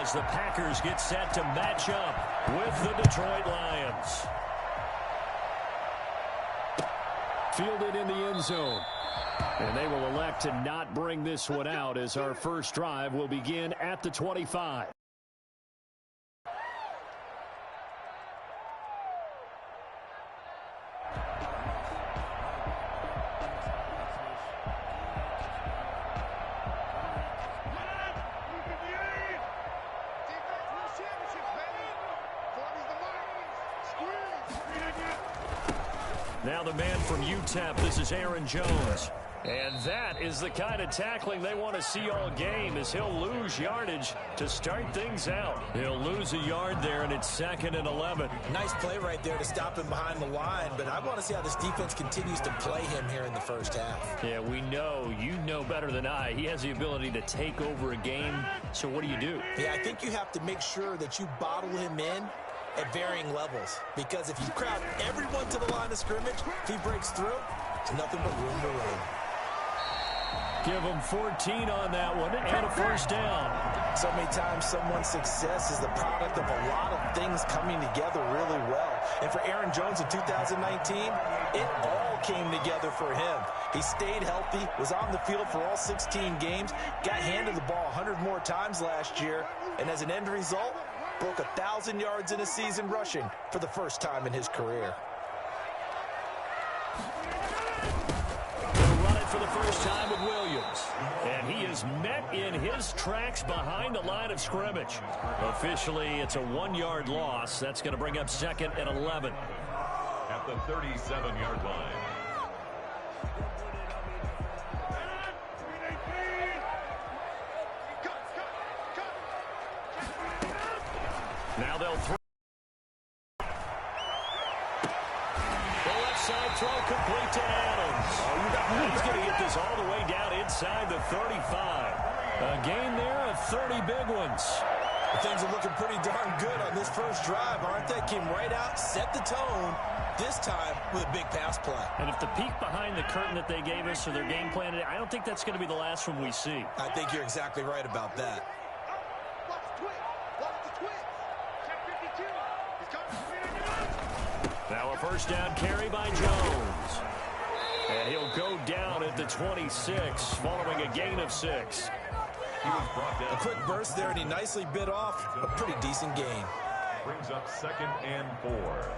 as the Packers get set to match up with the Detroit Lions. Fielded in the end zone. And they will elect to not bring this one out as our first drive will begin at the 25. Now the man from UTEP, this is Aaron Jones. And that is the kind of tackling they want to see all game, as he'll lose yardage to start things out. He'll lose a yard there, and it's 2nd and 11. Nice play right there to stop him behind the line, but I want to see how this defense continues to play him here in the first half. Yeah, we know, you know better than I, he has the ability to take over a game. So what do you do? Yeah, I think you have to make sure that you bottle him in at varying levels, because if you crowd everyone to the line of scrimmage, if he breaks through, there's nothing but room to run. Give him 14 on that one and a first down. So many times someone's success is the product of a lot of things coming together really well. And for Aaron Jones in 2019, it all came together for him. He stayed healthy, was on the field for all 16 games, got handed the ball 100 more times last year, and as an end result, broke 1,000 yards in a season rushing for the first time in his career. He'll run it for the first time with Williams. And he is met in his tracks behind the line of scrimmage. Officially, it's a 1-yard loss. That's going to bring up 2nd and 11. At the 37-yard line. Now they'll throw. The left side throw complete to Adams. He's going to get this all the way down inside the 35. A gain there of 30 big ones. Things are looking pretty darn good on this first drive, aren't they? Came right out, set the tone, this time with a big pass play. And if the peek behind the curtain that they gave us or their game plan, I don't think that's going to be the last one we see. I think you're exactly right about that. Now a first down carry by Jones. And he'll go down at the 26 following a gain of 6. A quick burst there, and he nicely bit off a pretty decent gain. Brings up 2nd and 4.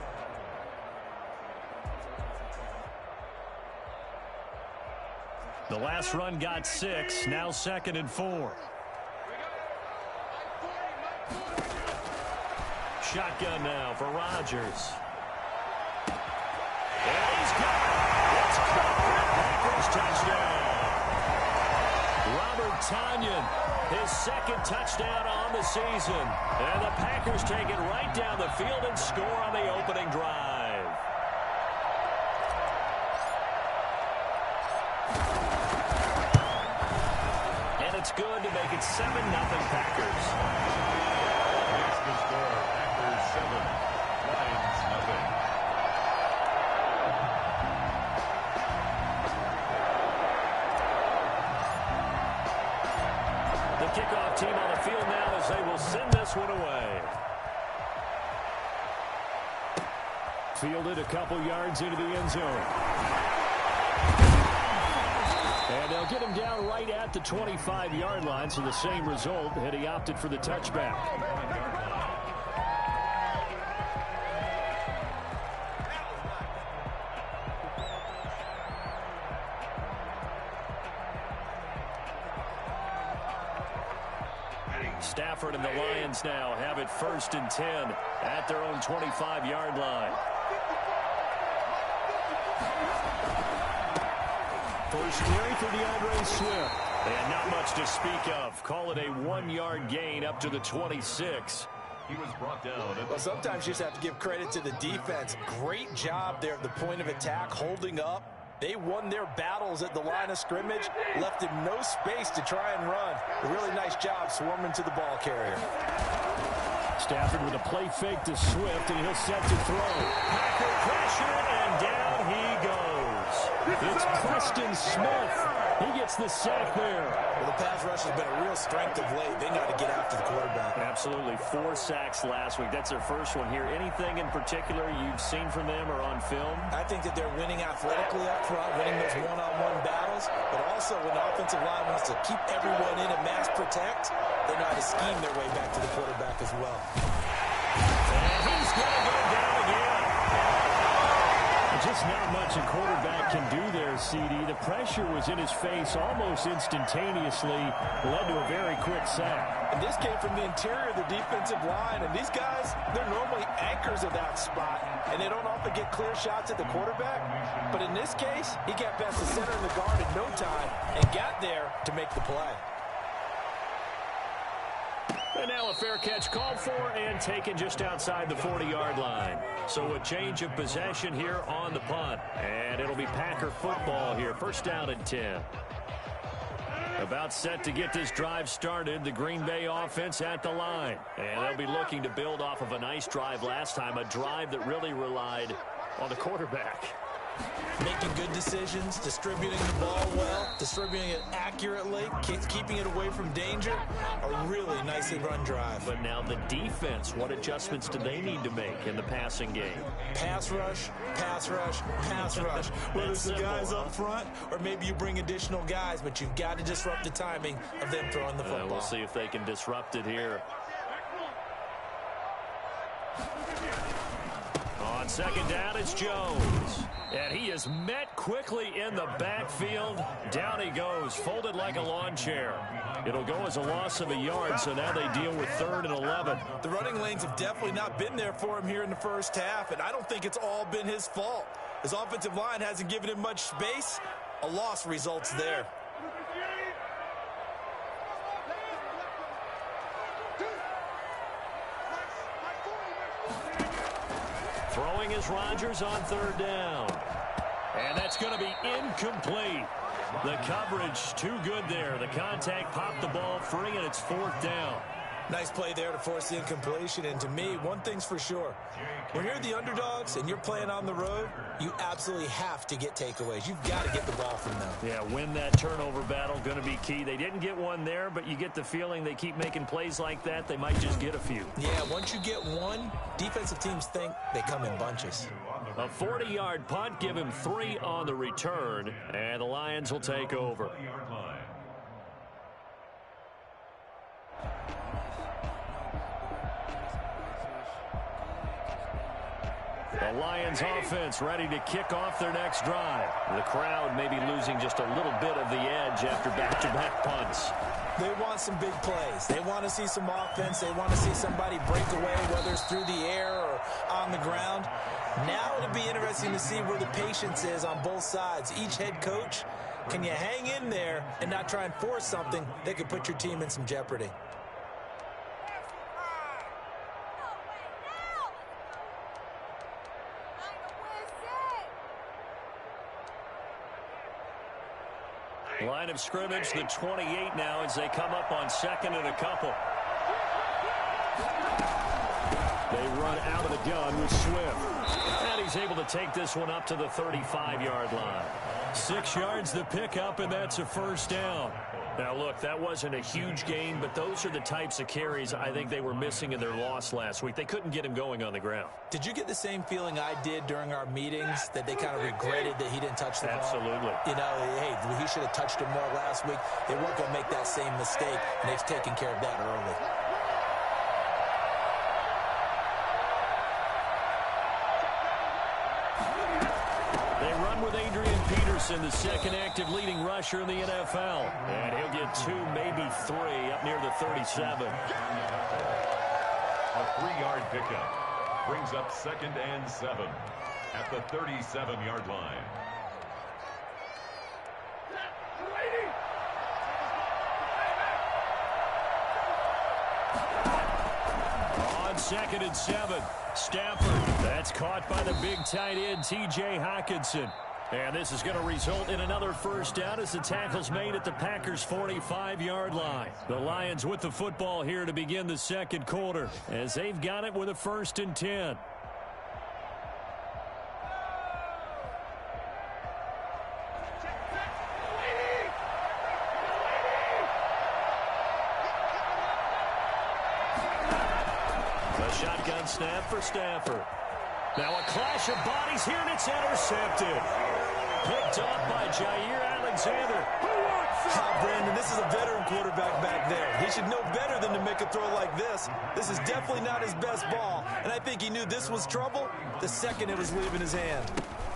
The last run got 6, now 2nd and 4. Shotgun now for Rodgers. And he's got it. It's caught for a Packers touchdown. Robert Tonyan, his 2nd touchdown on the season. And the Packers take it right down the field and score on the opening drive. And it's good to make it 7-0 Packers. That's the score. Packers 7, Lions nothing. The kickoff team on the field now as they will send this one away. Fielded a couple yards into the end zone. And they'll get him down right at the 25-yard line, so the same result, and he opted for the touchback. Stafford and the Lions now have it 1st and 10 at their own 25-yard line. First carry for DeAndre Swift. They had not much to speak of. Call it a 1-yard gain up to the 26. He was brought down. Well, sometimes you just have to give credit to the defense. Great job there at the point of attack, holding up. They won their battles at the line of scrimmage, left him no space to try and run. A really nice job swarming to the ball carrier. Stafford with a play fake to Swift, and he'll set to throw. Packer pressure, and down he goes. It's Preston Smith He gets the sack there. Well, the pass rush has been a real strength of late. They know how to get after the quarterback. Absolutely. 4 sacks last week. That's their first one here. Anything in particular you've seen from them or on film? I think that they're winning athletically up front, winning those one-on-one battles, but also when the offensive line wants to keep everyone in and mass protect, they know how to scheme their way back to the quarterback as well. And he's going to go down again. Just not much a quarterback can do there, CD. The pressure was in his face almost instantaneously, led to a very quick sack. And this came from the interior of the defensive line, and these guys, they're normally anchors of that spot, and they don't often get clear shots at the quarterback. But in this case, he got past the center of the guard in no time and got there to make the play. And now a fair catch called for and taken just outside the 40-yard line. So a change of possession here on the punt. And it'll be Packer football here. First down and 10. About set to get this drive started, the Green Bay offense at the line. And they'll be looking to build off of a nice drive last time, a drive that really relied on the quarterback. Making good decisions, distributing the ball well, distributing it accurately, keeping it away from danger. A really nicely run drive. But now the defense, what adjustments do they need to make in the passing game? Pass rush, pass rush, pass rush. Whether it's the guys up front or maybe you bring additional guys, but you've got to disrupt the timing of them throwing the football. We'll see if they can disrupt it here. On second down, it's Jones. And he is met quickly in the backfield. Down he goes, folded like a lawn chair. It'll go as a loss of a yard, so now they deal with 3rd and 11. The running lanes have definitely not been there for him here in the first half, and I don't think it's all been his fault. His offensive line hasn't given him much space. A loss results there. Throwing is Rodgers on 3rd down. And that's going to be incomplete. The coverage too good there. The contact popped the ball free, and it's 4th down. Nice play there to force the incompletion. And to me, one thing's for sure. When you're the underdogs and you're playing on the road, you absolutely have to get takeaways. You've got to get the ball from them. Yeah, win that turnover battle, going to be key. They didn't get one there, but you get the feeling they keep making plays like that, they might just get a few. Yeah, once you get one, defensive teams think they come in bunches. A 40-yard punt, give him 3 on the return, and the Lions will take over. The Lions offense ready to kick off their next drive. The crowd may be losing just a little bit of the edge after back-to-back punts. They want some big plays. They want to see some offense. They want to see somebody break away, whether it's through the air or on the ground. Now it'll be interesting to see where the patience is on both sides. Each head coach, can you hang in there and not try and force something that could put your team in some jeopardy? Line of scrimmage, the 28 now as they come up on 2nd and a couple. They run out of the gun with Swift. And he's able to take this one up to the 35-yard line. 6 yards the pickup, and that's a first down. Now, look, that wasn't a huge gain, but those are the types of carries I think they were missing in their loss last week. They couldn't get him going on the ground. Did you get the same feeling I did during our meetings, that they kind of regretted that he didn't touch the ball? Absolutely. You know, hey, he should have touched it more last week. They weren't going to make that same mistake, and they've taken care of that early. The second active leading rusher in the NFL. And he'll get 2, maybe 3 up near the 37. A 3-yard pickup brings up 2nd and 7 at the 37-yard line. On 2nd and 7, Stafford. That's caught by the big tight end, T.J. Hockenson. And this is going to result in another first down as the tackle's made at the Packers' 45-yard line. The Lions with the football here to begin the second quarter as they've got it with a 1st and 10. A shotgun snap for Stafford. Now a clash of bodies here, and it's intercepted. Picked off by Jair Alexander. Brandon, this is a veteran quarterback back there. He should know better than to make a throw like this. This is definitely not his best ball, and I think he knew this was trouble the second it was leaving his hand.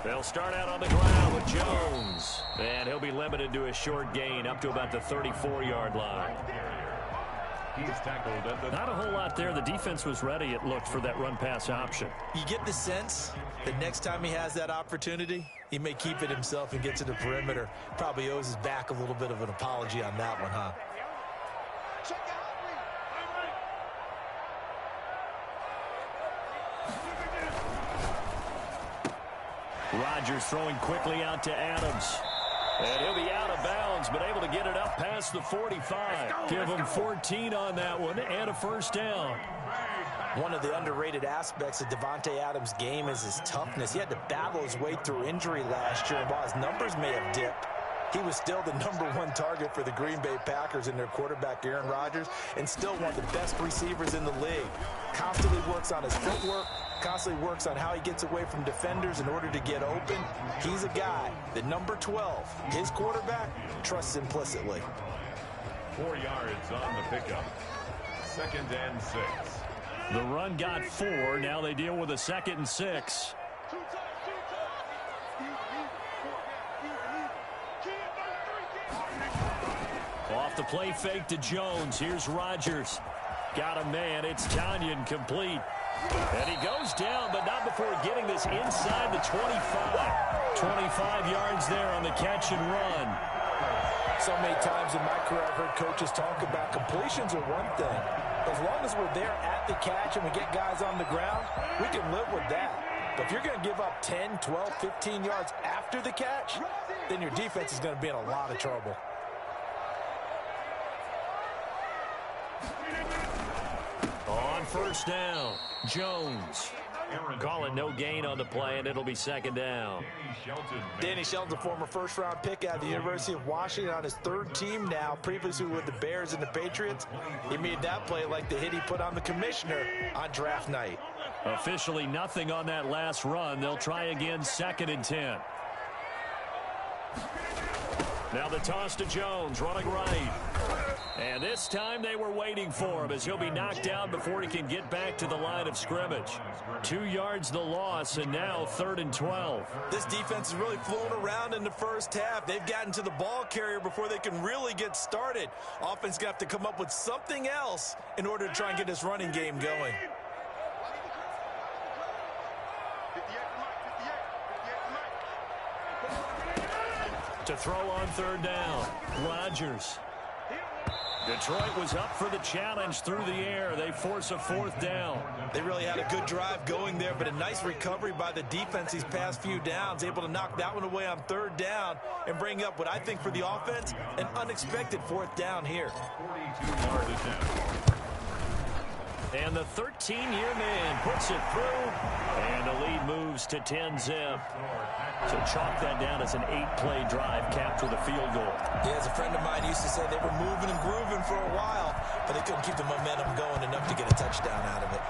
They'll start out on the ground with Jones, and he'll be limited to a short gain up to about the 34-yard line. He's tackled at the... Not a whole lot there. The defense was ready, it looked, for that run-pass option. You get the sense that next time he has that opportunity, he may keep it himself and get to the perimeter. Probably owes his back a little bit of an apology on that one, huh? Rodgers throwing quickly out to Adams. And he'll be out of bounds, but able to get it up past the 45. Give him 14 on that one and a first down. One of the underrated aspects of Davante Adams' game is his toughness. He had to battle his way through injury last year, and while his numbers may have dipped, he was still the #1 target for the Green Bay Packers and their quarterback, Aaron Rodgers, and still one of the best receivers in the league. Constantly works on his footwork, constantly works on how he gets away from defenders in order to get open. He's a guy that number 12, his quarterback, trusts implicitly. 4 yards on the pickup. 2nd and 6. The run got 4. Now they deal with a 2nd and 6. Off the play fake to Jones. Here's Rodgers. Got a man. It's Tanyan complete. And he goes down, but not before getting this inside the 25. 25 yards there on the catch and run. So many times in my career I've heard coaches talk about completions are one thing. As long as we're there at the catch and we get guys on the ground, we can live with that. But if you're going to give up 10, 12, 15 yards after the catch, then your defense is going to be in a lot of trouble. On first down, Jones. Calling no gain on the play, and it'll be 2nd down. Danny Shelton, former first-round pick out of the University of Washington, on his 3rd team now, previously with the Bears and the Patriots. He made that play like the hit he put on the commissioner on draft night. Officially nothing on that last run. They'll try again, 2nd and 10. Now the toss to Jones, running right. And this time they were waiting for him as he'll be knocked down before he can get back to the line of scrimmage. 2 yards the loss, and now 3rd and 12. This defense is really flown around in the first half. They've gotten to the ball carrier before they can really get started. Offense going to have to come up with something else in order to try and get this running game going. To throw on 3rd down, Rodgers. Detroit was up for the challenge through the air. They force a 4th down. They really had a good drive going there, but a nice recovery by the defense these past few downs, able to knock that one away on 3rd down and bring up what I think for the offense, an unexpected 4th down here. 42-yard attempt. And the 13-year man puts it through, and the lead moves to 10-zip. So chalk that down as an 8-play drive capped with a field goal. Yeah, as a friend of mine used to say, they were moving and grooving for a while, but they couldn't keep the momentum going enough to get a touchdown out of it.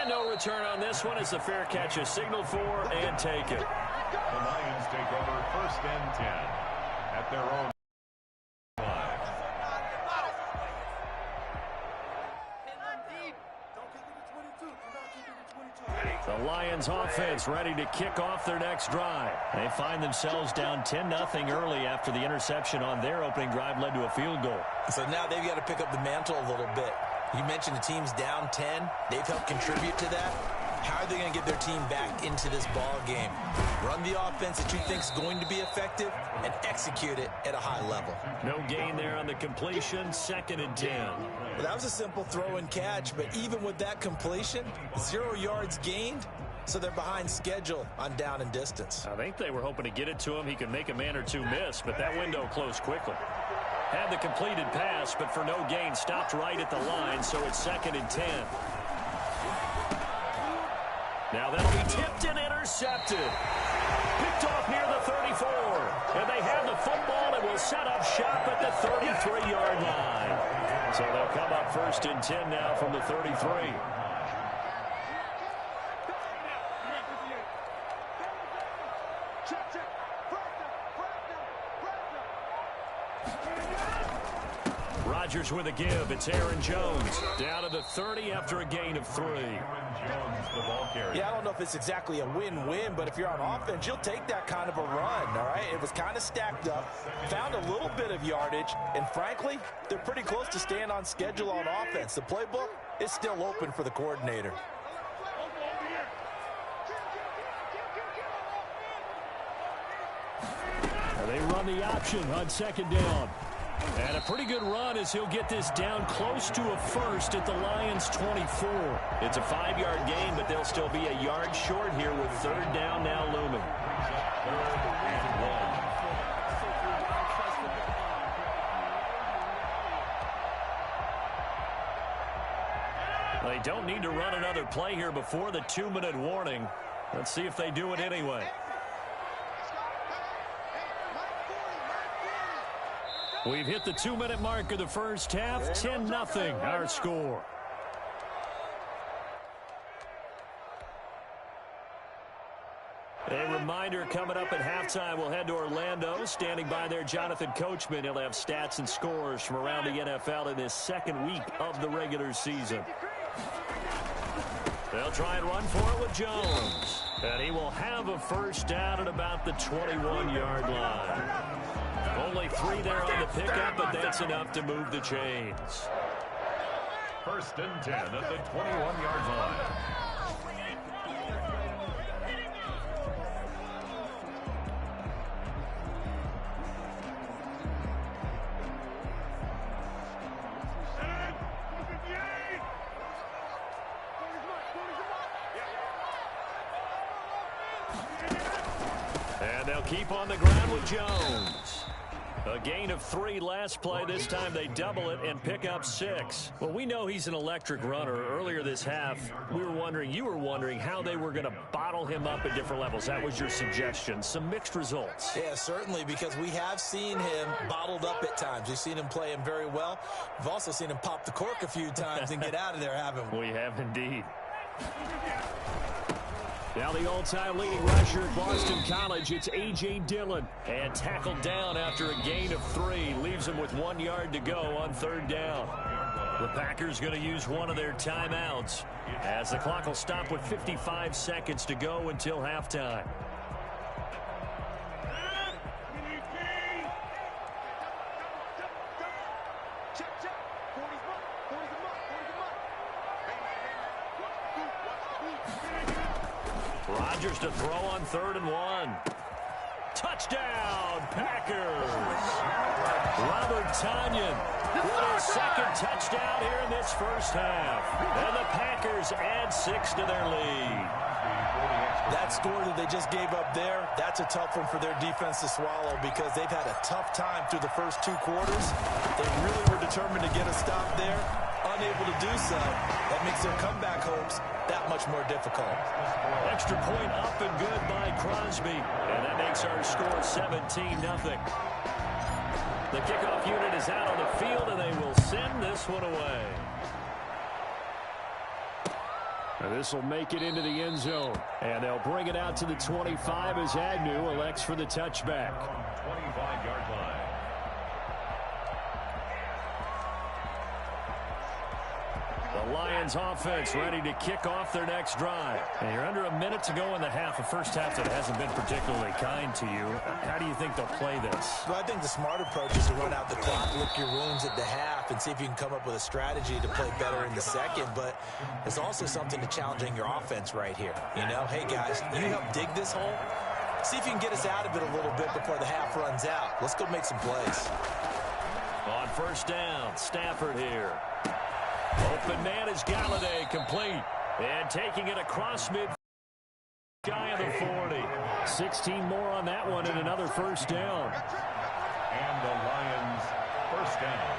And no return on this one as the fair catch is signaled for and taken. The Lions take over 1st and 10 at their own line. The Lions offense ready to kick off their next drive. They find themselves down 10-0 early after the interception on their opening drive led to a field goal. So now they've got to pick up the mantle a little bit. You mentioned the team's down 10. They've helped contribute to that. How are they going to get their team back into this ball game? Run the offense that you think is going to be effective and execute it at a high level. No gain there on the completion, 2nd and 10. Well, that was a simple throw and catch, but even with that completion, 0 yards gained, so they're behind schedule on down and distance. I think they were hoping to get it to him. He could make a man or two miss, but that window closed quickly. Had the completed pass, but for no gain, stopped right at the line, so it's 2nd and 10. Now that'll be tipped and intercepted. Picked off near the 34. And they have the football and will set up shop at the 33-yard line. So they'll come up 1st and 10 now from the 33. Rodgers with a give. It's Aaron Jones. Down to the 30 after a gain of 3. Aaron Jones, the ball carrier. Yeah, I don't know if it's exactly a win-win, but if you're on offense, you'll take that kind of a run, all right? It was kind of stacked up, found a little bit of yardage, and frankly, they're pretty close to staying on schedule on offense. The playbook is still open for the coordinator. They run the option on 2nd down. And a pretty good run as he'll get this down close to a first at the Lions' 24. It's a 5-yard gain, but they'll still be a yard short here with 3rd down now looming. 3rd and 1. They don't need to run another play here before the 2-minute warning. Let's see if they do it anyway. We've hit the 2-minute mark of the first half. 10-0 our score. A reminder coming up at halftime, we'll head to Orlando. Standing by there, Jonathan Coachman. He'll have stats and scores from around the NFL in this 2nd week of the regular season. They'll try and run for it with Jones. And he will have a 1st down at about the 21-yard line. Only 3 there on the pickup, but that's enough to move the chains. 1st and 10 at the 21-yard line. And they'll keep on the ground with Jones. A gain of 3 last play. This time they double it and pick up 6. Well, we know he's an electric runner. Earlier this half, you were wondering how they were going to bottle him up at different levels. That was your suggestion. Some mixed results. Yeah, certainly, because we have seen him bottled up at times. We've seen him play him very well. We've also seen him pop the cork a few times and get out of there, haven't we? We have indeed. Now the all-time leading rusher at Boston College, it's A.J. Dillon. And tackled down after a gain of 3. Leaves him with 1 yard to go on 3rd down. The Packers going to use one of their timeouts as the clock will stop with 55 seconds to go until halftime. Rodgers to throw on 3rd and 1. Touchdown, Packers. Robert Tonyan with his 2nd touchdown here in this first half. And the Packers add 6 to their lead. That score that they just gave up there, that's a tough one for their defense to swallow because they've had a tough time through the first 2 quarters. They really were determined to get a stop there. Unable to do so, that makes their comeback hopes that much more difficult. Extra point up and good by Crosby. And that makes our score 17-0. The kickoff unit is out on the field, and they will send this one away. And this will make it into the end zone. And they'll bring it out to the 25 as Agnew elects for the touchback. 25-yard line. The Lions offense ready to kick off their next drive. And you're under a minute to go in the half. A first half that hasn't been particularly kind to you. How do you think they'll play this? Well, I think the smart approach is to run out the clock, lick your wounds at the half, and see if you can come up with a strategy to play better in the second. But there's also something to challenging your offense right here. You know, hey, guys, you help dig this hole. See if you can get us out of it a little bit before the half runs out. Let's go make some plays. On 1st down, Stafford here. Open man is Galladay, complete. And taking it across mid, shy of the 40. 16 more on that one and another 1st down. And the Lions 1st down.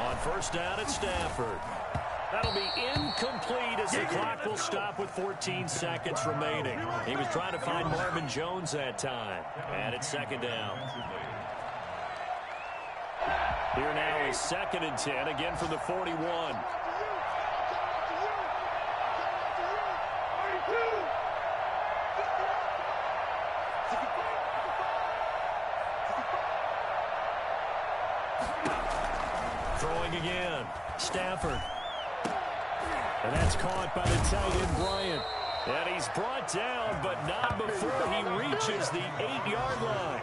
On 1st down, it's Stafford. That'll be incomplete as the clock will stop with 14 seconds remaining. He was trying to find Marvin Jones that time. And it's second down. Here now is 2nd and 10, again from the 41. Throwing again. Stafford. And that's caught by the tight end, Bryant. And he's brought down, but not before he reaches the 8-yard line.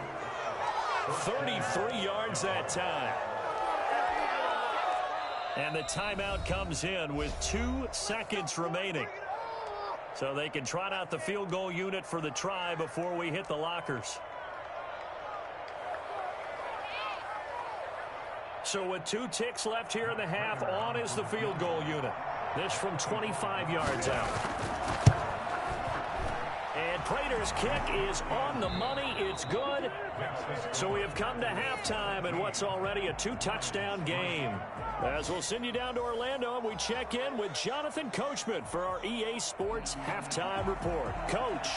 33 yards that time. And the timeout comes in with 2 seconds remaining. So they can trot out the field goal unit for the try before we hit the lockers. So with 2 ticks left here in the half, on is the field goal unit. This from 25 yards out. And Prater's kick is on the money. It's good. So we have come to halftime in what's already a 2-touchdown game. As we'll send you down to Orlando, and we check in with Jonathan Coachman for our EA Sports Halftime Report. Coach.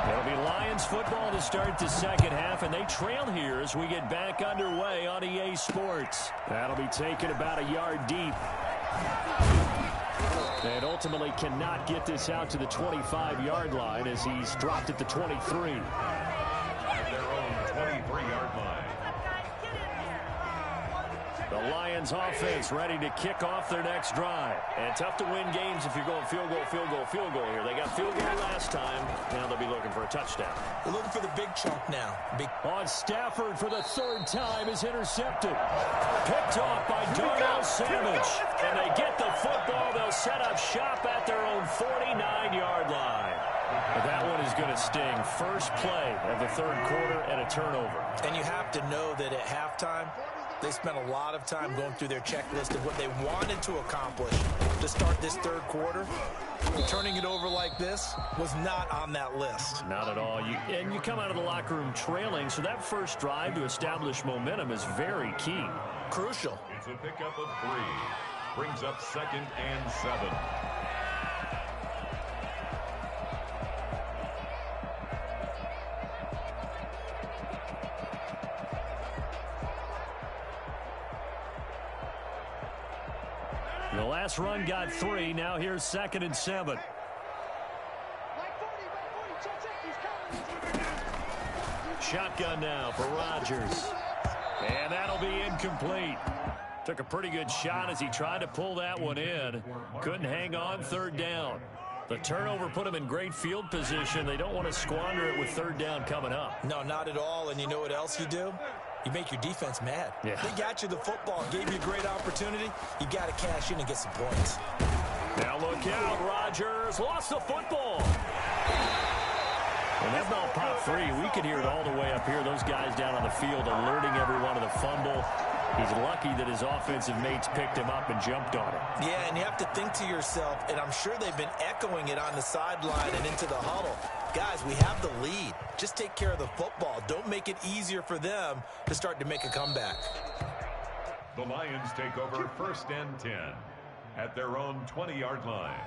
It'll be Lions football to start the second half, and they trail here as we get back underway on EA Sports. That'll be taken about a yard deep. And ultimately cannot get this out to the 25-yard line as he's dropped at the 23. At their own 23-yard line. The Lions offense ready to kick off their next drive. And tough to win games if you're going field goal, field goal, field goal here. They got field goal last time. Now they'll be looking for a touchdown. They're looking for the big chunk now. On Stafford for the 3rd time is intercepted. Picked off by Darnell Savage. And they get the football. They'll set up shop at their own 49-yard line. But that one is going to sting. First play of the 3rd quarter and a turnover. And you have to know that at halftime, they spent a lot of time going through their checklist of what they wanted to accomplish to start this 3rd quarter. Turning it over like this was not on that list. Not at all. And you come out of the locker room trailing, so that first drive to establish momentum is very key. Crucial. It's a pickup of 3. Brings up 2nd and 7. The last run got 3. Now here's 2nd and 7. Shotgun now for Rodgers. And that'll be incomplete. Took a pretty good shot as he tried to pull that one in. Couldn't hang on. 3rd down. The turnover put him in great field position. They don't want to squander it with 3rd down coming up. No, not at all. And you know what else you do? You make your defense mad. Yeah. They got you the football, gave you a great opportunity. You got to cash in and get some points. Now look out. Rodgers lost the football. And that ball popped free. We could hear it all the way up here. Those guys down on the field alerting everyone of the fumble. He's lucky that his offensive mates picked him up and jumped on him. Yeah, and you have to think to yourself, and I'm sure they've been echoing it on the sideline and into the huddle. Guys, we have the lead. Just take care of the football. Don't make it easier for them to start to make a comeback. The Lions take over 1st and 10 at their own 20-yard line.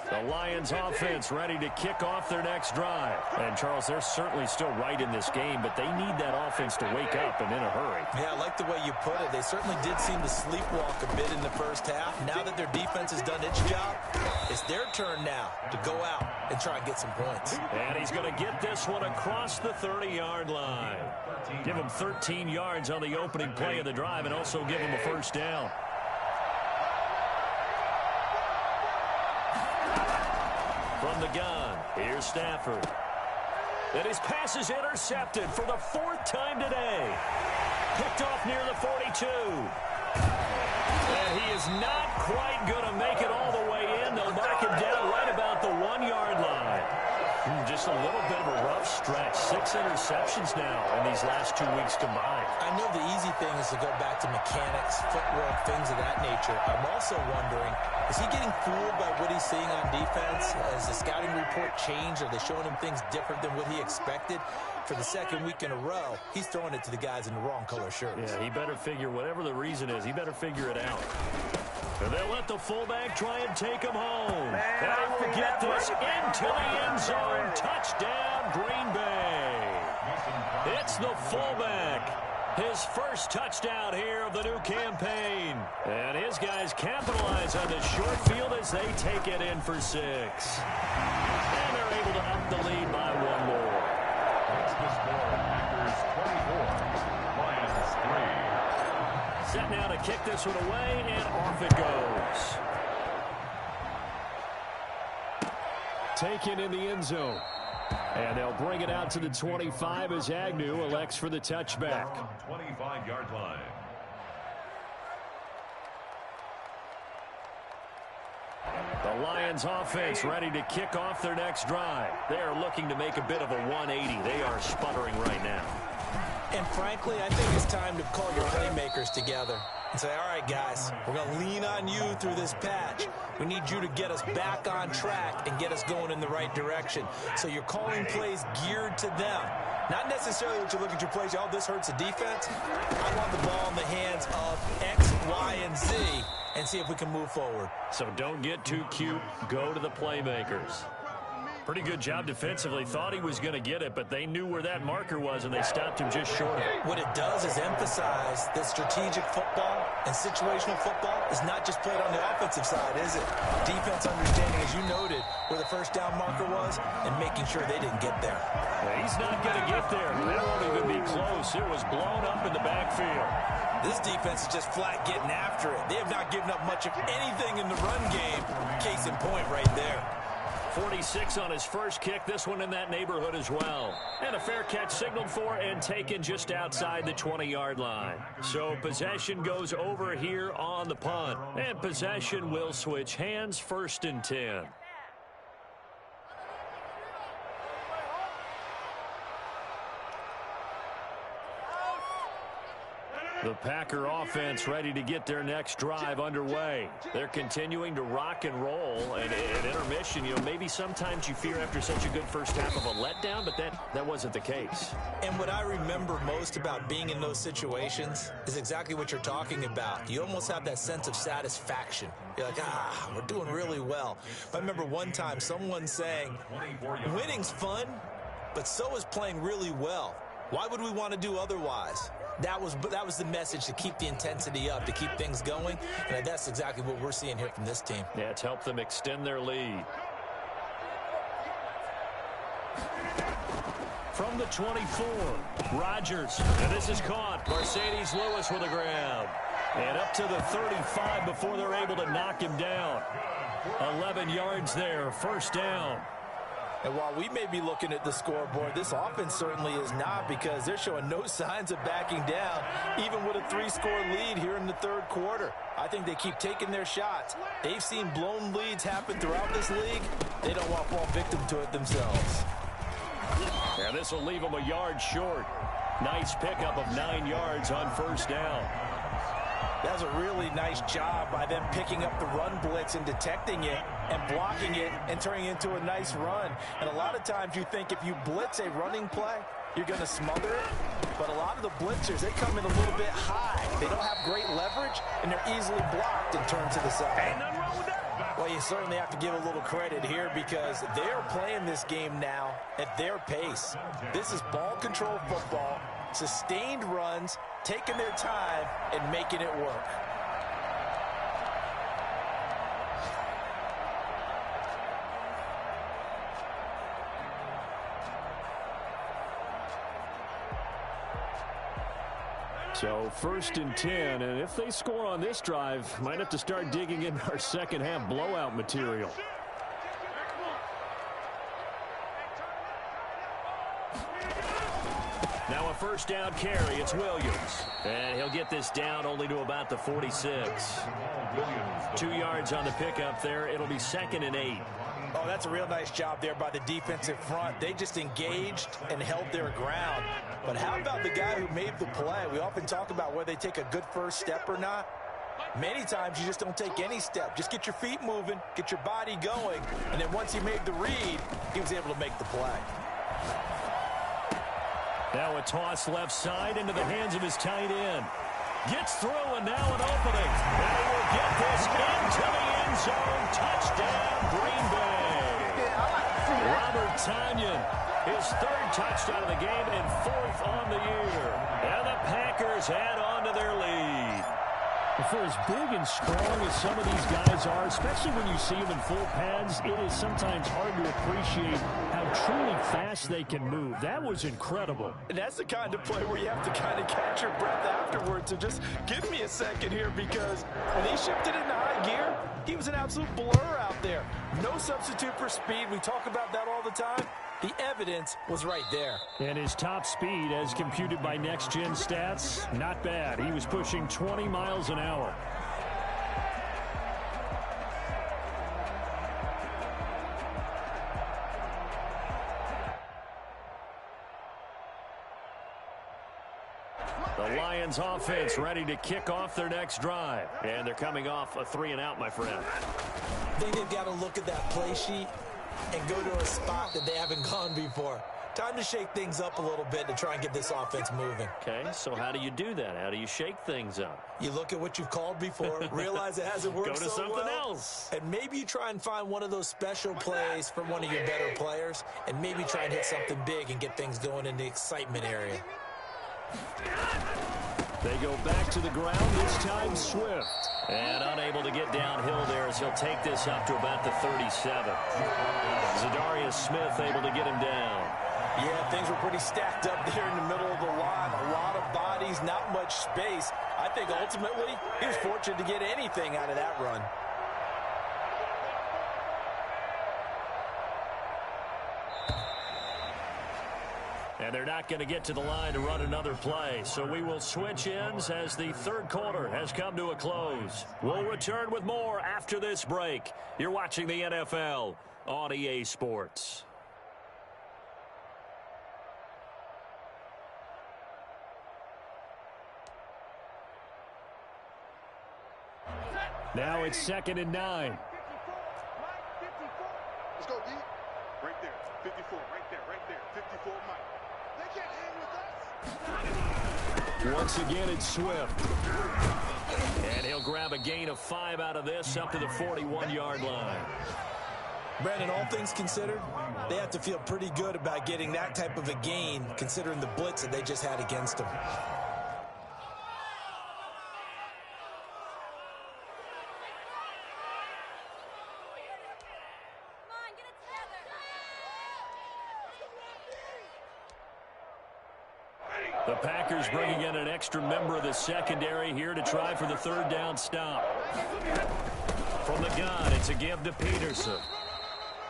The Lions offense ready to kick off their next drive. And, Charles, they're certainly still right in this game, but they need that offense to wake up and in a hurry. Yeah, I like the way you put it. They certainly did seem to sleepwalk a bit in the first half. Now that their defense has done its job, it's their turn now to go out and try and get some points. And he's going to get this one across the 30-yard line. Give him 13 yards on the opening play of the drive and also give him a 1st down. From the gun, here's Stafford. And his pass is intercepted for the 4th time today. Picked off near the 42. And he is not quite going to make it all the way in. They'll mark him down right about the 1-yard line. Just a little bit of a rough stretch. 6 interceptions now in these last 2 weeks combined. I know the easy thing is to go back to mechanics, footwork, things of that nature. I'm also wondering Is he getting fooled by what he's seeing on defense? Has the scouting report changed? Are they showing him things different than what he expected? For the second week in a row, he's throwing it to the guys in the wrong color shirts. Yeah, he better figure, whatever the reason is, he better figure it out. And they'll let the fullback try and take him home. They will get this into the end zone. Touchdown, Green Bay. It's the fullback. His first touchdown here of the new campaign. And his guys capitalize on the short field as they take it in for 6. And they're able to up the lead by 1 more. That's the score. Packers 24, Lions 3. Set now to kick this one away, and off it goes. Taken in the end zone. And they'll bring it out to the 25 as Agnew elects for the touchback. 25-yard line. The Lions offense ready to kick off their next drive. They are looking to make a bit of a 180. They are sputtering right now. And frankly, I think it's time to call your playmakers together and say, all right, guys, we're going to lean on you through this patch. We need you to get us back on track and get us going in the right direction. So you're calling plays geared to them. Not necessarily what you look at your plays, oh, this hurts the defense. I want the ball in the hands of X, Y, and Z and see if we can move forward. So don't get too cute. Go to the playmakers. Pretty good job defensively. Thought he was going to get it, but they knew where that marker was, and they stopped him just short of it. What it does is emphasize that strategic football and situational football is not just played on the offensive side, is it? Defense understanding, as you noted, where the first down marker was and making sure they didn't get there. Well, he's not going to get there. That won't even be close. It was blown up in the backfield. This defense is just flat getting after it. They have not given up much of anything in the run game. Case in point right there. 46 on his first kick, this one in that neighborhood as well. And a fair catch signaled for and taken just outside the 20-yard line. So possession goes over here on the punt. And possession will switch hands, 1st and 10. The Packer offense ready to get their next drive underway. They're continuing to rock and roll. And at intermission, maybe sometimes you fear after such a good first half of a letdown, but that wasn't the case. And what I remember most about being in those situations is exactly what you're talking about. You almost have that sense of satisfaction. You're like, we're doing really well. I remember one time someone saying, winning's fun, but so is playing really well. Why would we want to do otherwise? That was the message, to keep the intensity up, to keep things going, and that's exactly what we're seeing here from this team. Yeah, it's helped them extend their lead. From the 24, Rodgers, and this is caught. Mercedes Lewis with a grab. And up to the 35 before they're able to knock him down. 11 yards there, 1st down. And while we may be looking at the scoreboard, this offense certainly is not, because they're showing no signs of backing down, even with a 3-score lead here in the 3rd quarter. I think they keep taking their shots. They've seen blown leads happen throughout this league. They don't want to fall victim to it themselves. And this will leave them a yard short. Nice pickup of 9 yards on 1st down. That was a really nice job by them picking up the run blitz and detecting it and blocking it and turning it into a nice run. And a lot of times you think if you blitz a running play, you're going to smother it. But a lot of the blitzers, they come in a little bit high. They don't have great leverage, and they're easily blocked and turned to the side. Ain't nothing wrong with that. Well, you certainly have to give a little credit here, because they're playing this game now at their pace. This is ball control football, sustained runs, taking their time and making it work. So 1st and 10, and if they score on this drive, might have to start digging in our second half blowout material. Now a 1st down carry, it's Williams. And he'll get this down only to about the 46. 2 yards on the pickup there. It'll be 2nd and 8. Oh, that's a real nice job there by the defensive front. They just engaged and held their ground. But how about the guy who made the play? We often talk about whether they take a good first step or not. Many times you just don't take any step. Just get your feet moving, get your body going, and then once he made the read, he was able to make the play. Now a toss left side into the hands of his tight end. Gets through, and now an opening. And he will get this into the end zone. Touchdown, Green Bay. Robert Tonyan, his third touchdown of the game and fourth on the year. And the Packers add on to their lead. For as big and strong as some of these guys are, especially when you see them in full pads, it is sometimes hard to appreciate how truly fast they can move. That was incredible. And that's the kind of play where you have to kind of catch your breath afterwards. So just give me a second here, because when he shifted into high gear, he was an absolute blur out there. No substitute for speed. We talk about that all the time. The evidence was right there. And his top speed, as computed by Next Gen Stats, not bad. He was pushing 20 miles an hour. The Lions offense ready to kick off their next drive. And they're coming off a 3-and-out, my friend. I think they've got to look at that play sheet and go to a spot that they haven't gone before. Time to shake things up a little bit to try and get this offense moving. Okay, so how do you do that? How do you shake things up? You look at what you've called before, realize it hasn't worked Go to so something well, else. and maybe you try and find one of those special plays from one of your better players, and maybe try and hit something big and get things going in the excitement area. They go back to the ground, this time Swift. And unable to get downhill there as he'll take this up to about the 37. Zadarius Smith able to get him down. Yeah, things were pretty stacked up there in the middle of the line. A lot of bodies, not much space. I think ultimately he was fortunate to get anything out of that run. And they're not going to get to the line to run another play. So we will switch ends as the third quarter has come to a close. We'll return with more after this break. You're watching the NFL on EA Sports. Now it's 2nd and 9. Let's go, D. Right there. 54. Right there. 54, Mike. They can't hang with us. Once again, it's Swift. And he'll grab a gain of 5 out of this up to the 41-yard line. Brandon, all things considered, they have to feel pretty good about getting that type of a gain considering the blitz that they just had against them. The Packers bringing in an extra member of the secondary here to try for the third down stop. From the gun, it's a give to Peterson.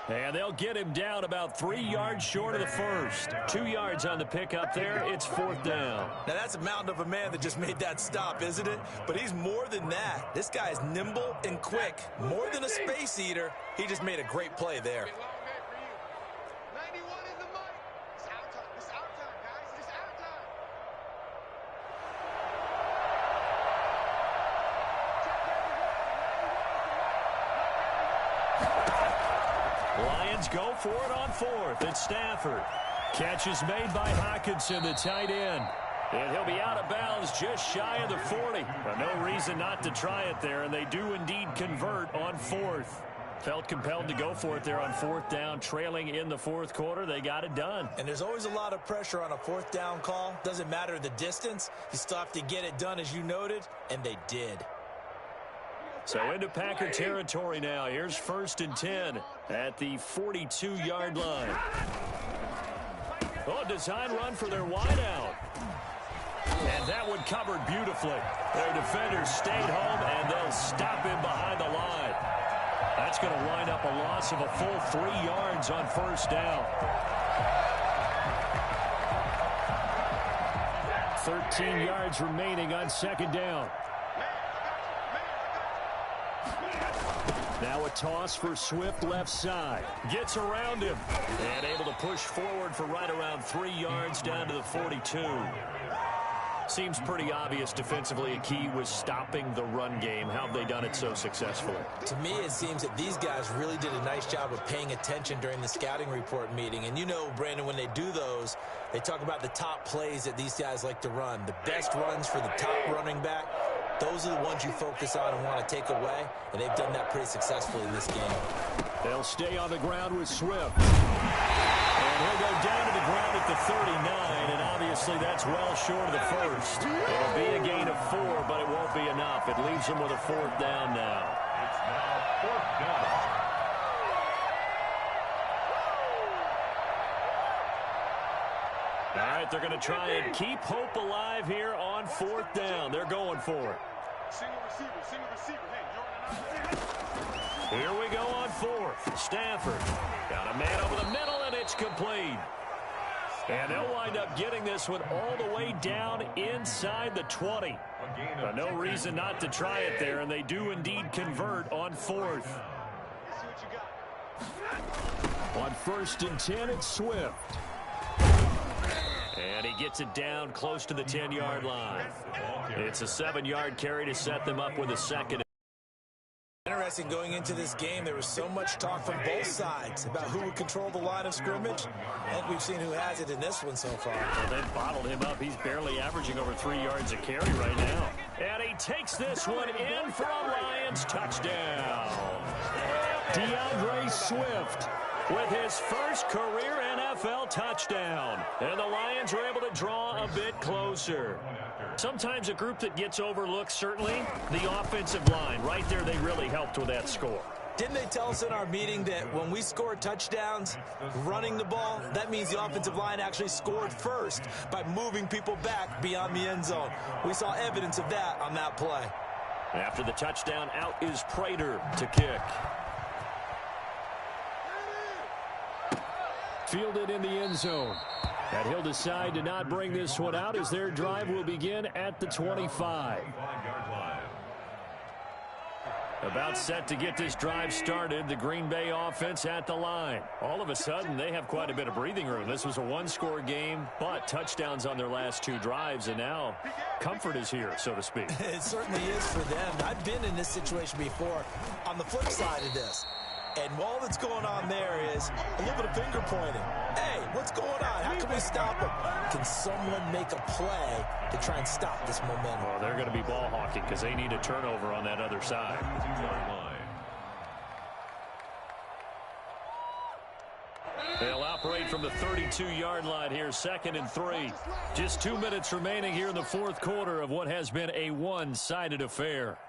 And they'll get him down about 3 yards short of the first. 2 yards on the pickup there. It's 4th down. Now, that's a mountain of a man that just made that stop, isn't it? But he's more than that. This guy's nimble and quick. More than a space eater. He just made a great play there. Lions go for it on 4th. It's Stafford. Catch is made by Hockenson, the tight end. And he'll be out of bounds just shy of the 40. But no reason not to try it there, and they do indeed convert on 4th. Felt compelled to go for it there on 4th down, trailing in the 4th quarter. They got it done. And there's always a lot of pressure on a 4th down call. Doesn't matter the distance. You still have to get it done, as you noted, and they did. So into Packer territory now. Here's 1st and 10 at the 42-yard line. Oh, design run for their wideout. And that one covered beautifully. Their defenders stayed home, and they'll stop him behind the line. That's going to wind up a loss of a full 3 yards on 1st down. 13 yards remaining on 2nd down. Now a toss for Swift left side. Gets around him. And able to push forward for right around 3 yards down to the 42. Seems pretty obvious defensively a key was stopping the run game. How have they done it so successfully? To me, it seems that these guys really did a nice job of paying attention during the scouting report meeting. And you know, Brandon, when they do those, they talk about the top plays that these guys like to run. The best runs for the top running back, those are the ones you focus on and want to take away. And they've done that pretty successfully in this game. They'll stay on the ground with Swift. And he'll go down to the ground at the 39, and obviously that's well short of the first. It'll be a gain of 4, but it won't be enough. It leaves them with a 4th down now. It's now 4th down. All right, they're going to try and keep hope alive here on 4th down. They're going for it. Single receiver. Hey, Here we go on 4th. Stafford got a man over the middle, and it's complete. And they'll wind up getting this one all the way down inside the 20. But no reason not to try it there, and they do indeed convert on 4th. On 1st and 10, it's Swift. And he gets it down close to the 10-yard line. It's a 7-yard carry to set them up with a second. Interesting, going into this game, there was so much talk from both sides about who would control the line of scrimmage. I think we've seen who has it in this one so far. Well, they've bottled him up. He's barely averaging over 3 yards a carry right now. And he takes this one in for a Lions touchdown. DeAndre Swift with his first career NFL touchdown. And the Lions were able to draw a bit closer. Sometimes a group that gets overlooked, certainly, the offensive line. Right there, they really helped with that score. Didn't they tell us in our meeting that when we score touchdowns running the ball, that means the offensive line actually scored first by moving people back beyond the end zone? We saw evidence of that on that play. After the touchdown, out is Prater to kick. Fielded in the end zone. And he'll decide to not bring this one out as their drive will begin at the 25. About set to get this drive started, the Green Bay offense at the line. All of a sudden, they have quite a bit of breathing room. This was a one-score game, but touchdowns on their last 2 drives, and now comfort is here, so to speak. It certainly is for them. I've been in this situation before on the flip side of this. And all that's going on there is a little bit of finger pointing. Hey, what's going on? How can we stop them? Can someone make a play to try and stop this momentum? Well, they're going to be ball hawking because they need a turnover on that other side. They'll operate from the 32-yard line here, 2nd and 3. Just 2 minutes remaining here in the 4th quarter of what has been a one-sided affair.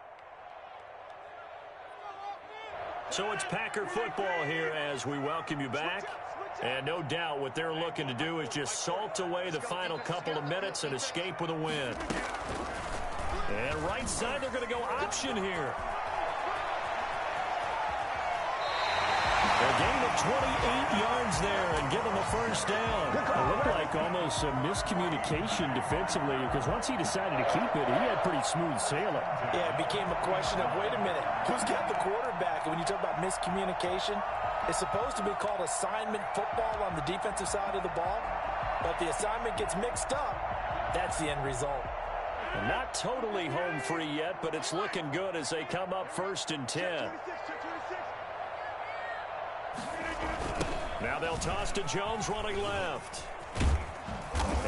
So it's Packer football here as we welcome you back. And no doubt what they're looking to do is just salt away the final couple of minutes and escape with a win. And right side, they're going to go option here. A gain of 28 yards there and give him a first down. It looked like almost a miscommunication defensively because once he decided to keep it, he had pretty smooth sailing. Yeah, it became a question of, wait a minute, who's got the quarterback? And when you talk about miscommunication, it's supposed to be called assignment football on the defensive side of the ball. But if the assignment gets mixed up, that's the end result. Not totally home free yet, but it's looking good as they come up 1st and 10. Now they'll toss to Jones running left.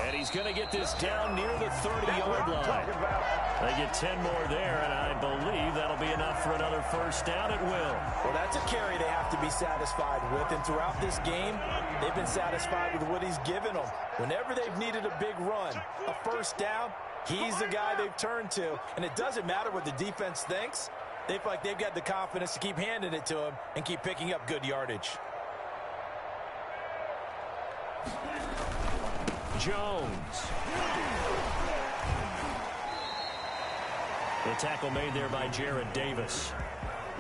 And he's going to get this down near the 30-yard line. They get 10 more there, and I believe that'll be enough for another first down. It will. Well, that's a carry they have to be satisfied with. And throughout this game, they've been satisfied with what he's given them. Whenever they've needed a big run, a first down, he's the guy they've turned to. And it doesn't matter what the defense thinks. They feel like they've got the confidence to keep handing it to him and keep picking up good yardage. Jones. The tackle made there by Jared Davis.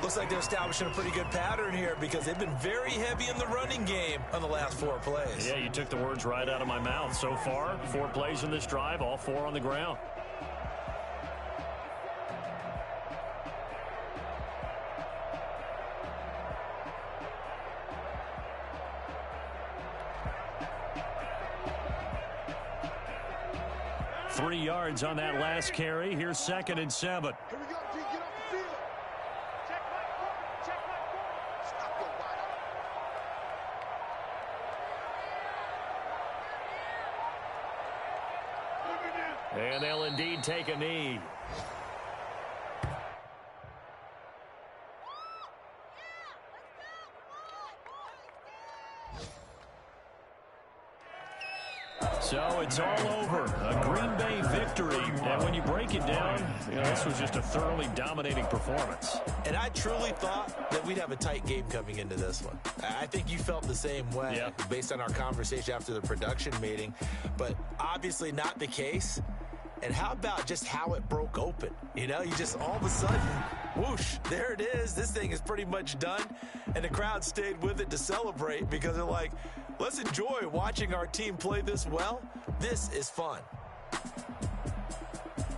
Looks like they're establishing a pretty good pattern here because they've been very heavy in the running game on the last 4 plays. Yeah, you took the words right out of my mouth. So far, 4 plays in this drive, all 4 on the ground. 3 yards on that last carry. Here's 2nd and 7. Here we go, G. Get off the field. Check my forward. Check my forward. Stop your wide. And they'll indeed take a knee. So it's all over. A Green Bay victory. And when you break it down, this was just a thoroughly dominating performance. And I truly thought that we'd have a tight game coming into this one. I think you felt the same way based on our conversation after the production meeting. But obviously not the case. And how about just how it broke open? You just all of a sudden, whoosh, there it is. This thing is pretty much done. And the crowd stayed with it to celebrate because they're like, let's enjoy watching our team play this well. This is fun.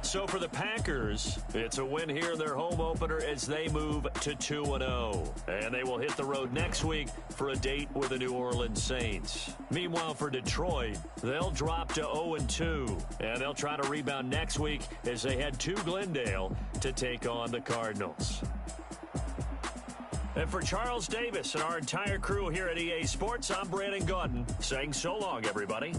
So for the Packers, it's a win here in their home opener as they move to 2-0. And they will hit the road next week for a date with the New Orleans Saints. Meanwhile, for Detroit, they'll drop to 0-2. And they'll try to rebound next week as they head to Glendale to take on the Cardinals. And for Charles Davis and our entire crew here at EA Sports, I'm Brandon Gaudin saying so long, everybody.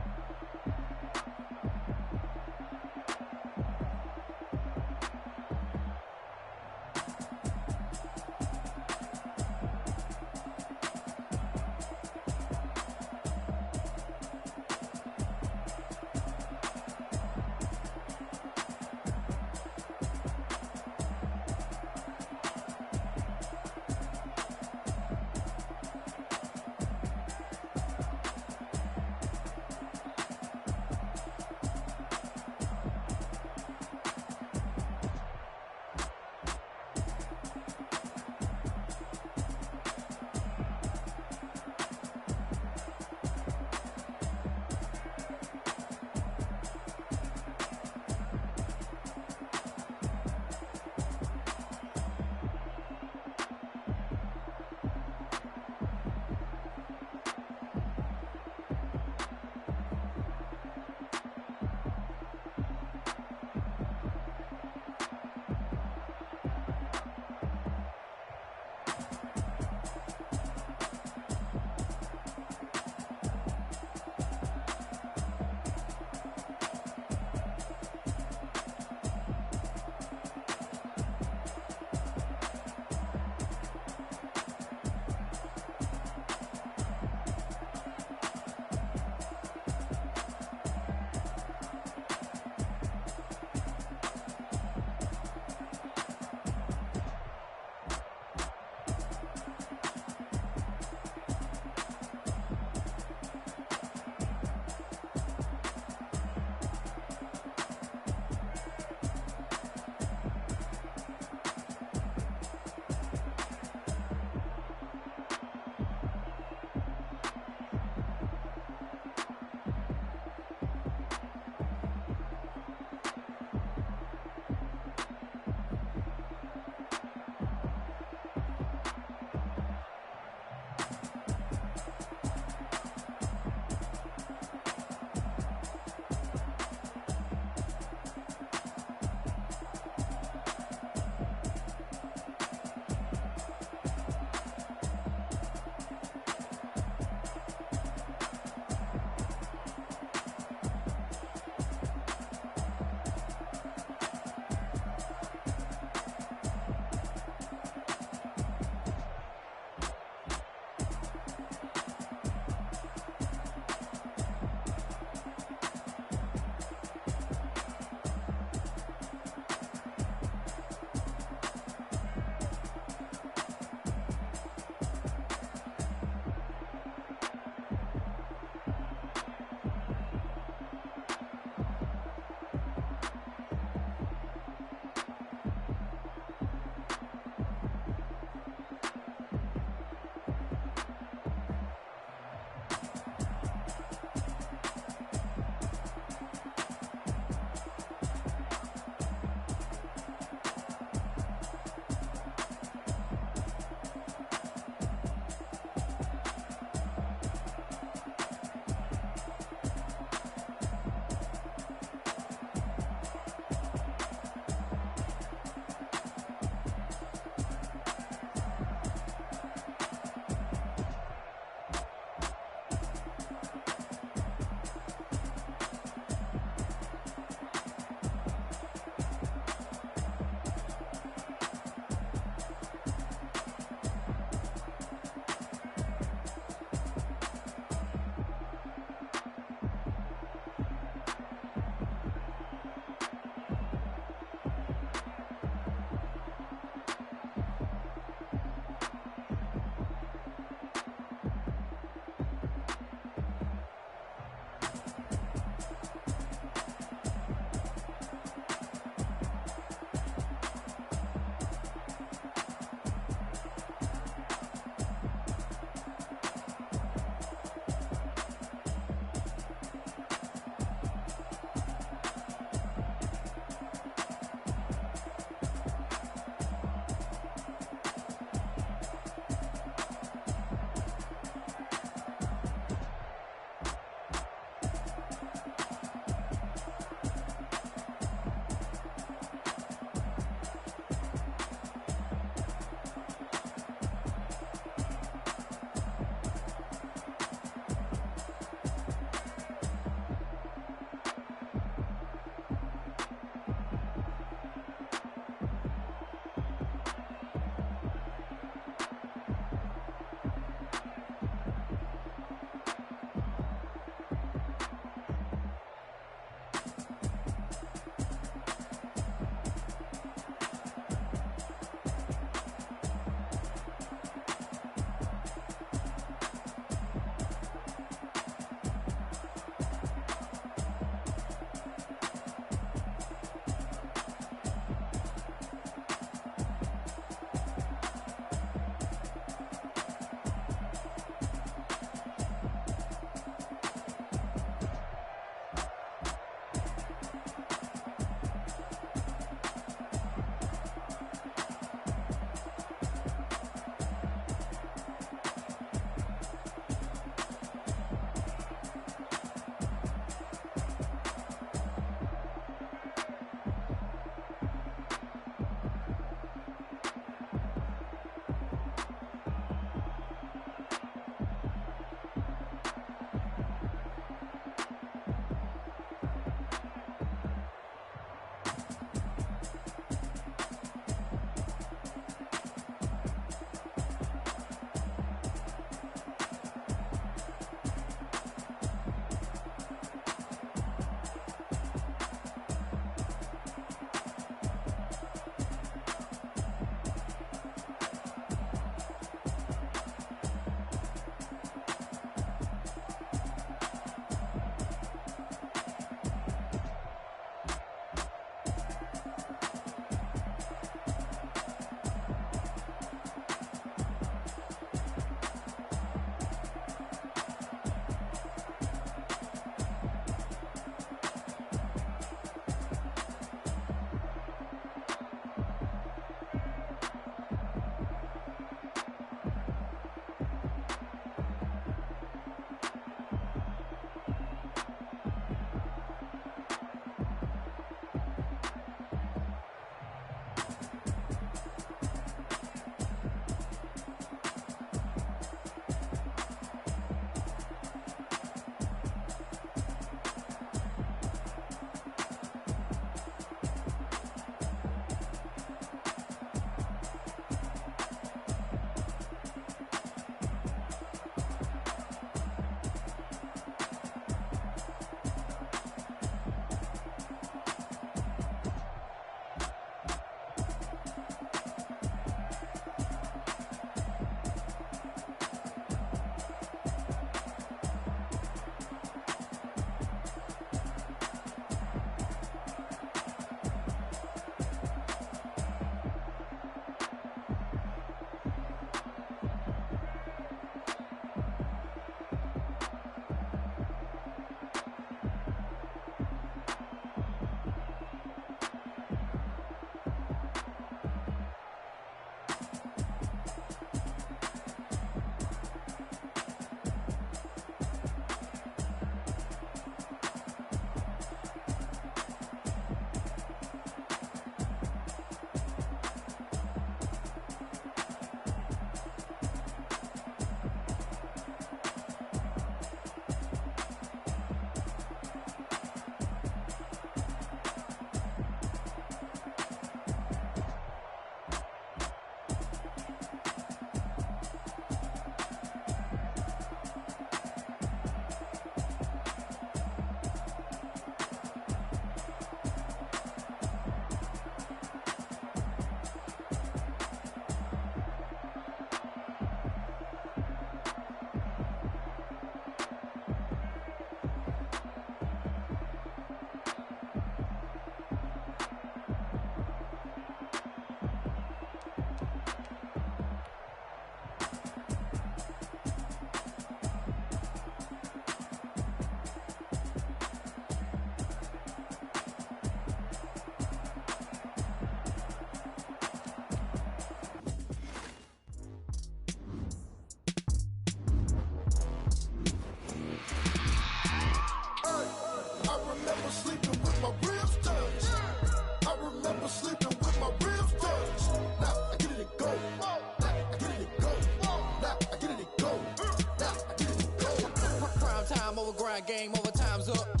game over, time's up.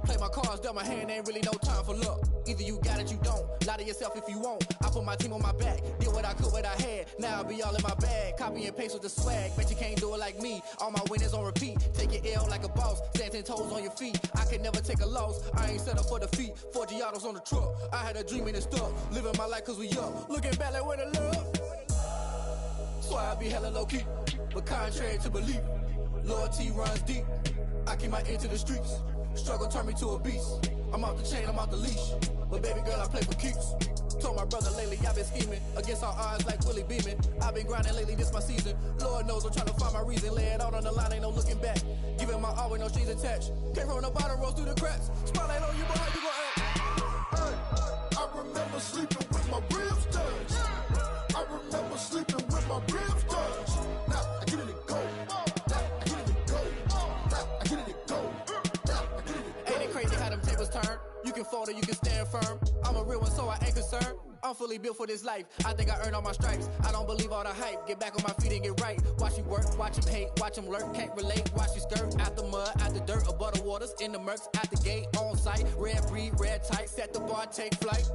Play my cards, dealt my hand, ain't really no time for luck. Either you got it, you don't. Lie to yourself if you won't. I put my team on my back, did what I could, what I had. Now I'll be all in my bag, copy and paste with the swag. Bet you can't do it like me. All my winners on repeat. Take your L like a boss, stand 10 toes on your feet. I can never take a loss. I ain't set up for defeat. 4 Giottos on the truck. I had a dream and it stuck. Living my life cause we up. Looking back like where the love. So I be hella low key, but contrary to belief, loyalty runs deep. I keep my ear to the streets. Struggle turned me to a beast. I'm off the chain, I'm off the leash. But baby girl, I play for keeps. Told my brother lately, I've been scheming against all odds like Willie Beeman. I've been grinding lately, this my season. Lord knows I'm trying to find my reason. Lay it out on the line, ain't no looking back. Giving my all with no strings attached. Came from the bottom, rose through the cracks. Spotlight on you, but how you gon' act? Hey, I remember sleeping with my ribs touched. I remember sleeping with my ribs touched. Now I get it and go. Now I get it and go. Now I get it and go. Ain't it crazy how them tables turn? You can fold or you can stand firm. I'm a real one, so I ain't concerned. I'm fully built for this life. I think I earned all my stripes. I don't believe all the hype. Get back on my feet and get right. Watch you work, watch him hate, watch him lurk. Can't relate, watch you skirt. Out the mud, out the dirt, above the waters, in the murks, out the gate, on site. Red breed, red tight, set the bar, take flight.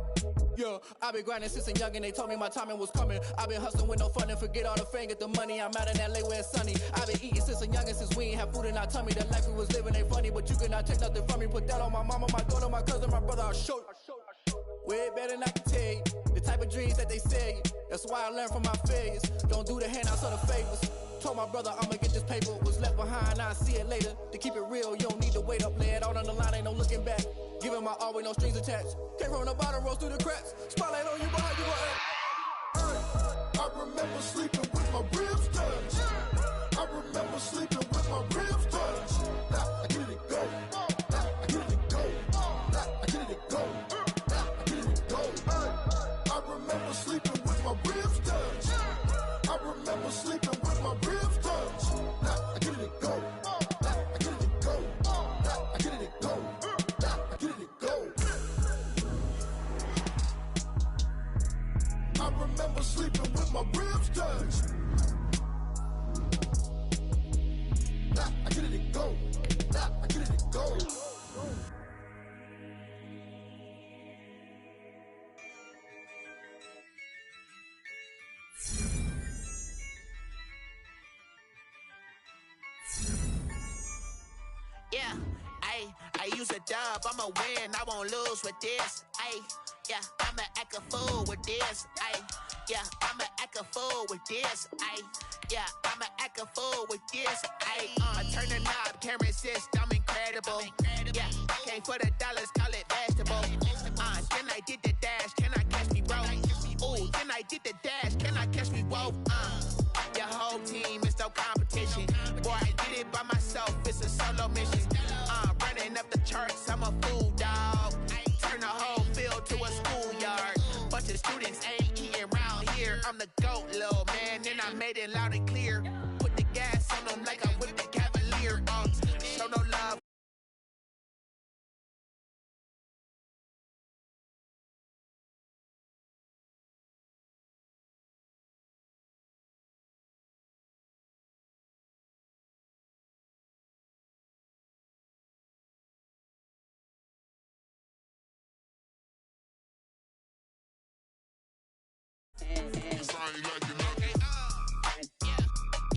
Yeah, I been grinding since a youngin', they told me my timing was coming. I been hustling with no fun and forget all the fame, get the money. I'm out in LA where it's sunny. I been eating since a youngin', since we ain't have food in our tummy. The life we was living ain't funny, but you cannot take nothing from me. Put that on my mama, my daughter, my cousin, my brother, I'll show you. Way better than I can tell you. The type of dreams that they sell you. That's why I learned from my failures. Don't do the handouts or the favors. Told my brother I'ma get this paper. Was left behind, I'll see it later. To keep it real, you don't need to wait up. Lay it out on the line, ain't no looking back. Giving my all with no strings attached. Came from the bottom, rose through the cracks. Spotlight on you, but how you gon' act? Hey, I remember sleeping with my ribs touched. I remember sleeping with my ribs touched. Now I get it and go. Now I get it and go. Now I get it and go. Now I get it and go. Hey, I remember sleeping with my ribs touched. I remember sleeping with my ribs touched. Now I get it and go. Now I get it and go. Now I get it and go. Now I get it and go. I remember sleeping with my ribs touched. Now I get it and go. Now I get it and go. Yeah, I use a dub, I'ma win, I won't lose with this. Yeah, I'ma act a fool with this. Yeah, I'ma act a fool with this. Yeah, I'ma act a fool with this. I turn the knob, can't resist, I'm incredible. Yeah, came for the dollars, call it vegetable. Then I did the dash, can I catch me, bro? Ooh, then I did the dash, can I catch me, whoa? Your whole team is no competition. Boy, I did it by myself, it's a solo mission. Running up the charts